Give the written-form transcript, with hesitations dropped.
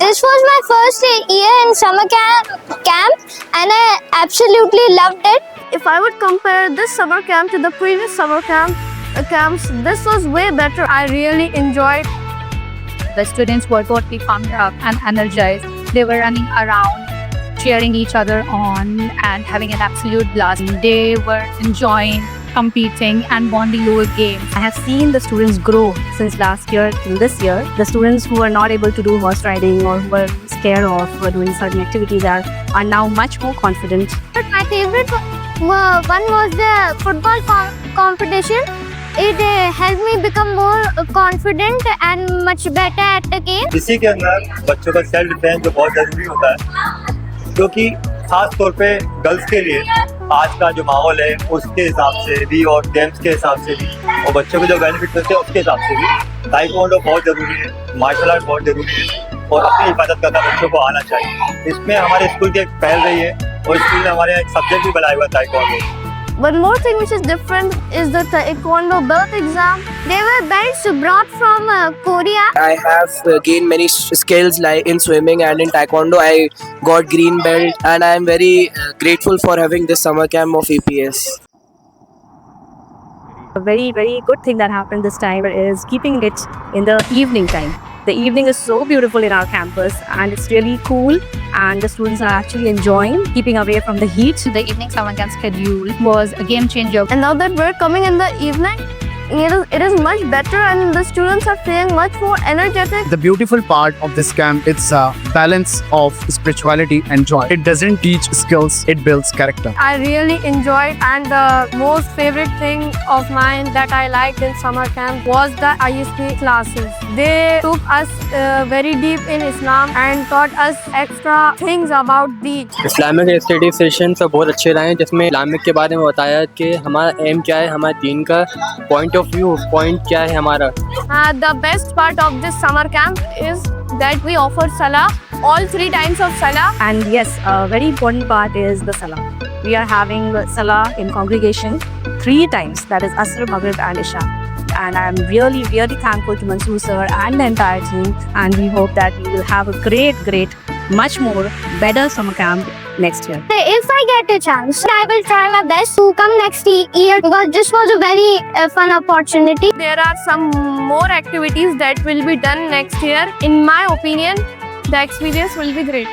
This was my first year in summer camp and I absolutely loved it. If I would compare this summer camp to the previous summer camps, this was way better. I really enjoyed. The students were totally pumped up and energized. They were running around, cheering each other on and having an absolute blast. They were enjoying, competing and bonding over games. I have seen the students grow since last year till this year. The students who were not able to do horse riding or who were scared of doing certain activities are now much more confident. But my favorite one was the football competition. It helped me become more confident and much better at the game. इसी के अंदर बच्चों का self defence जो बहुत जरूरी होता है, क्योंकि खास तौर पे गर्ल्स के लिए आज का जो माहौल है उसके हिसाब से भी और गेम्स के हिसाब से भी और बच्चों को जो बेनिफिट मिलते हैं उसके हिसाब से भी ताइक्वांडो बहुत जरूरी है, मार्शल आर्ट बहुत जरूरी है और अपनी हिफाजत करना बच्चों को आना चाहिए। इसमें हमारे स्कूल की एक पहल रही है और स्कूल ने हमारे एक सब्जेक्ट भी बनाया हुआ है taekwondo. One more thing which is different is the Taekwondo belt exam. They were belts brought from Korea. I have gained many skills like in swimming and in Taekwondo. I got green belt and I am very grateful for having this summer camp of EPS. A very, very good thing that happened this time is keeping it in the evening time. The evening is so beautiful in our campus and it's really cool and the students are actually enjoying keeping away from the heat. The evening summer camp schedule was a game changer. And now that we're coming in the evening, it is much better and the students are feeling much more energetic. The beautiful part of this camp is a balance of spirituality and joy. It doesn't teach skills, it builds character. I really enjoyed, and the most favorite thing of mine that I liked in summer camp was the ISP classes. They took us very deep in Islam and taught us extra things about the Islamic study session सब बहुत अच्छे रहे हैं, जिसमें Islamic के बारे में बताया कि हमारा एम क्या है, हमारे दीन का पॉइंट ऑफ व्यू पॉइंट क्या है हमारा। The best part of this summer camp is that we offer Salah, all 3 times of Salah. And yes, a very important part is the Salah. We are having Salah in congregation 3 times, that is Asr, Maghrib and Isha. And I am really, really thankful to Mansoor sir and the entire team. And we hope that we will have a great, much more better summer camp next year. If I get a chance, I will try my best to come next year because this was a very fun opportunity. There are some more activities that will be done next year. In my opinion, the experience will be great.